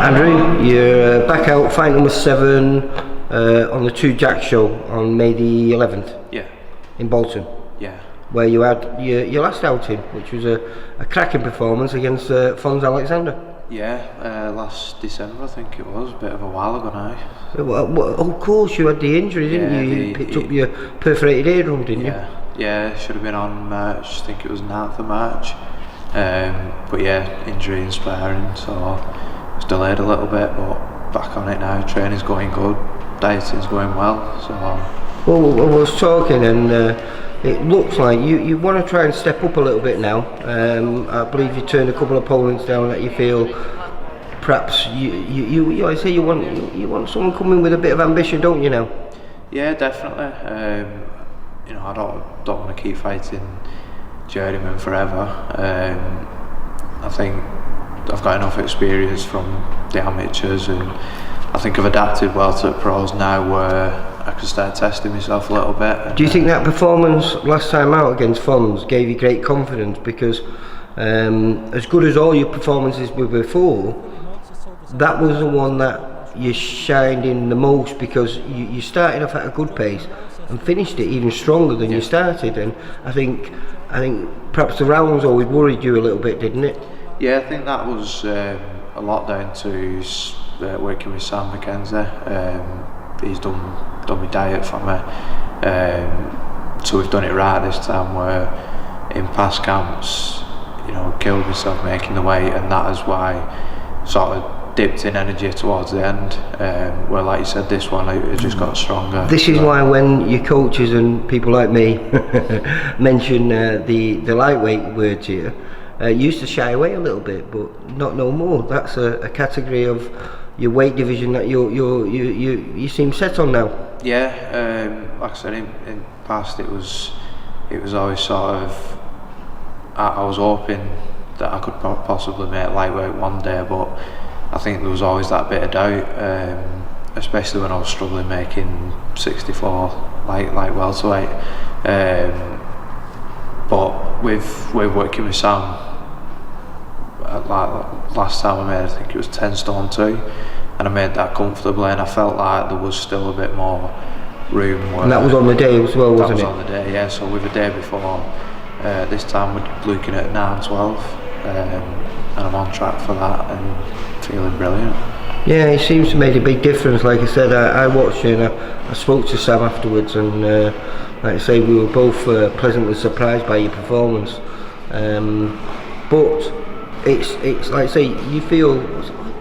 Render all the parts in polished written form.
Andrew, you're back out fight number 7 on the 2 Jack show on May the 11th. Yeah. In Bolton. Yeah. Where you had your last outing, which was a cracking performance against Fons Alexander. Yeah, last December I think it was, a bit of a while ago now. Well, of course you had the injury, didn't you? You picked up your perforated eardrum, didn't you? Yeah, should have been on March, I think it was 9th of March. But yeah, injury and sparring, so I was delayed a little bit, but back on it now. Training's going good, dieting's going well, so... Well, I was talking and it looks like you want to try and step up a little bit now. I believe you turned a couple of opponents down that you feel perhaps I say you want someone coming with a bit of ambition, don't you now? Yeah, definitely. I don't want to keep fighting journeyman forever. I think I've got enough experience from the amateurs, and I think I've adapted well to the pros now, where I can start testing myself a little bit. Do you think that performance last time out against Fons gave you great confidence? Because as good as all your performances were before, that was the one that you shined in the most, because you started off at a good pace and finished it even stronger than you started. And I think perhaps the rounds always worried you a little bit, didn't it? Yeah, I think that was a lot down to working with Sam McKenzie. He's done my diet for me, so we've done it right this time, where in past camps, killed myself making the weight, and that is why sort of dipped in energy towards the end, where like you said, this one it just got stronger. This is why when your coaches and people like me mention the lightweight word to you, used to shy away a little bit, but not no more. That's a category of your weight division that you seem set on now. Yeah, like I said, in past it was always sort of, I was hoping that I could possibly make lightweight one day, but I think there was always that bit of doubt, especially when I was struggling making 64 light welterweight. But with working with Sam, like last time I made, I think it was 10 stone 2, and I made that comfortably, and I felt like there was still a bit more room. And that was on the day as well, wasn't it? That was on the day, yeah. So with the day before, this time we're looking at 9-12, and I'm on track for that and feeling brilliant. Yeah, it seems to make a big difference. Like I said, I watched you and I spoke to Sam afterwards, and like I say, we were both pleasantly surprised by your performance. But it's like I say, you feel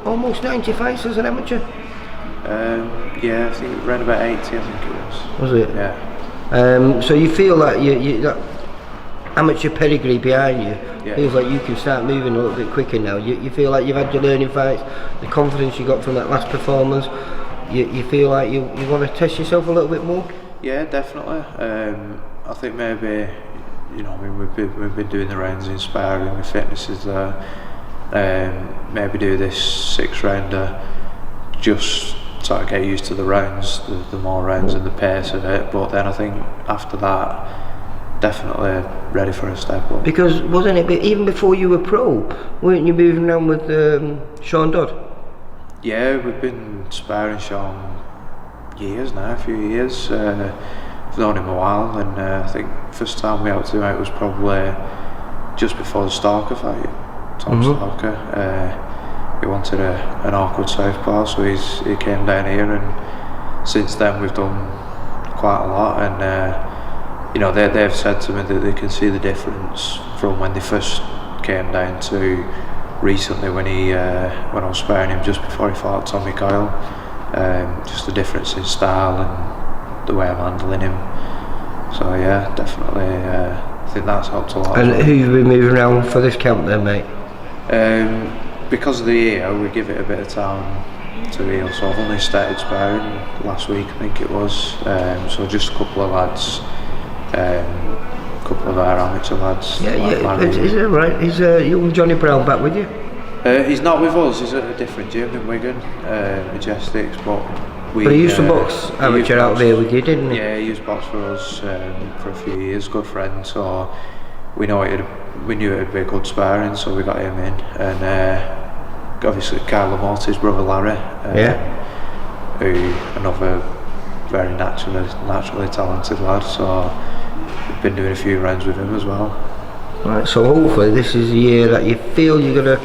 almost 90 fights as an amateur. Yeah, I think around about 80. I think it was. Was it? Yeah. So you feel like you that amateur pedigree behind you feels like you can start moving a little bit quicker now. You feel like you've had your learning fights, the confidence you got from that last performance. You feel like you want to test yourself a little bit more. Yeah, definitely. I think maybe, we've been doing the rounds in sparring, my fitness is there. Maybe do this 6-rounder, just sort of get used to the rounds, the more rounds and the pace of it. But then I think after that, definitely ready for a step up. Because wasn't it even before you were pro, weren't you moving around with Sean Dodd? Yeah, we've been sparring Sean years now, a few years. I've known him a while, and I think first time we out to him out was probably just before the Stalker fight, Tom Stalker. He wanted an awkward southpaw, so he came down here, and since then we've done quite a lot. And they've said to me that they can see the difference from when they first came down to recently when I was sparring him just before he fought Tommy Coyle. Just the difference in style and the way I'm handling him. So yeah, definitely think that's helped a lot. And as well. who you been moving around for this camp then, mate? Because of the year, we give it a bit of time to heal. So I've only started sparring last week, I think it was. So just a couple of lads, a couple of our amateur lads. Is it right? Is young Johnny Brown back with you? He's not with us. He's at a different gym in Wigan, Majestics, but he used to box amateur out there with you, didn't he? Yeah, he used to box for us for a few years. Good friend, so we knew it'd be a good sparring, so we got him in, and obviously Carlo Morty's brother Larry, who another very naturally talented lad. So we've been doing a few rounds with him as well. Right, so hopefully this is the year that you feel you're gonna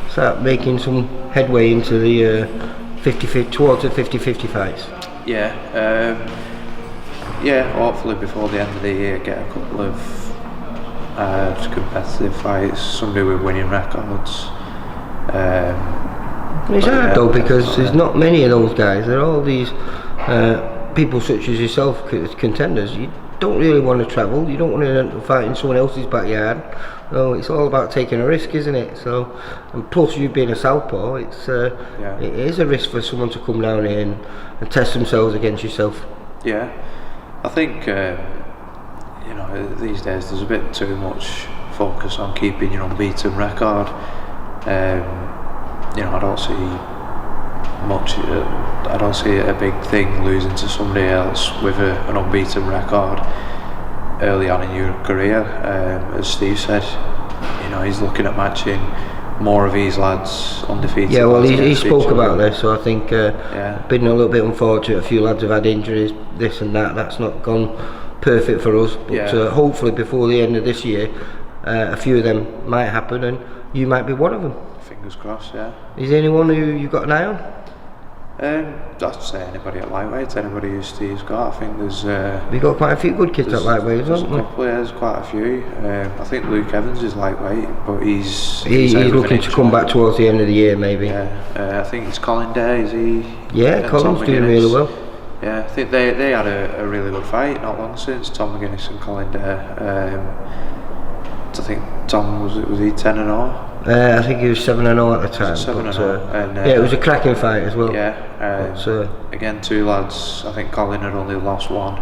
start making some headway into the 50-50 towards the 50-50 fights. Hopefully before the end of the year get a couple of competitive fights, somebody with winning records. It's hard though, because there's not many of those guys. There are all these people such as yourself, contenders. You don't really want to travel, you don't want to end up fighting someone else's backyard. No, it's all about taking a risk, isn't it? So, and plus you being a southpaw, it is a risk for someone to come down here and test themselves against yourself. Yeah, I think these days there's a bit too much focus on keeping your unbeaten record. I don't see much. I don't see a big thing losing to somebody else with an unbeaten record early on in your career. As Steve said, he's looking at matching more of these lads undefeated. Yeah, well, he spoke about this, so I think been a little bit unfortunate. A few lads have had injuries, this and that. That's not gone perfect for us, but hopefully before the end of this year, a few of them might happen, and you might be one of them. Fingers crossed. Yeah. Is there anyone who you've got an eye on? I'd say anybody at lightweight, anybody who Steve's got. I think there's. We've got quite a few good kids at lightweight, haven't we? There's a couple, there's quite a few. I think Luke Evans is lightweight, but he's looking to come back towards the end of the year, maybe. Yeah, I think it's Colin Day. Is he? Yeah, Colin's doing really well. Yeah, I think they had a really good fight not long since, Tom McGuinness and Colin Day. I think Tom was he 10-0? I think he was 7-0 at the time. 7-0. It was a cracking fight as well. Again, two lads. I think Colin had only lost one,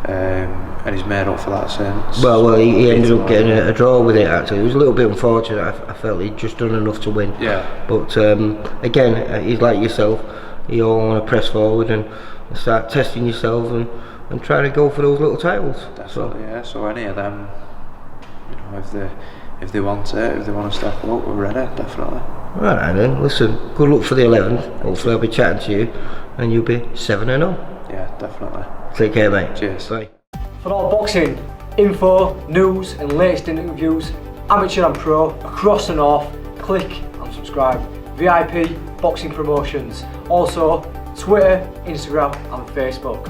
and he's made up for that since. Well, he ended up getting a draw with it. Actually, it was a little bit unfortunate. I felt he'd just done enough to win. Yeah. But again, he's like yourself. You all want to press forward and start testing yourself and try to go for those little titles. Definitely, yeah. So any of them, if they want it, if they want to step up, we're ready, definitely. Right then, listen, good luck for the 11th. Hopefully I'll be chatting to you and you'll be 7-0. Yeah, definitely. Take care, mate. Cheers. Bye. For all boxing info, news and latest interviews, amateur and pro, across the north, click and subscribe. VIP Boxing Promotions. Also, Twitter, Instagram and Facebook.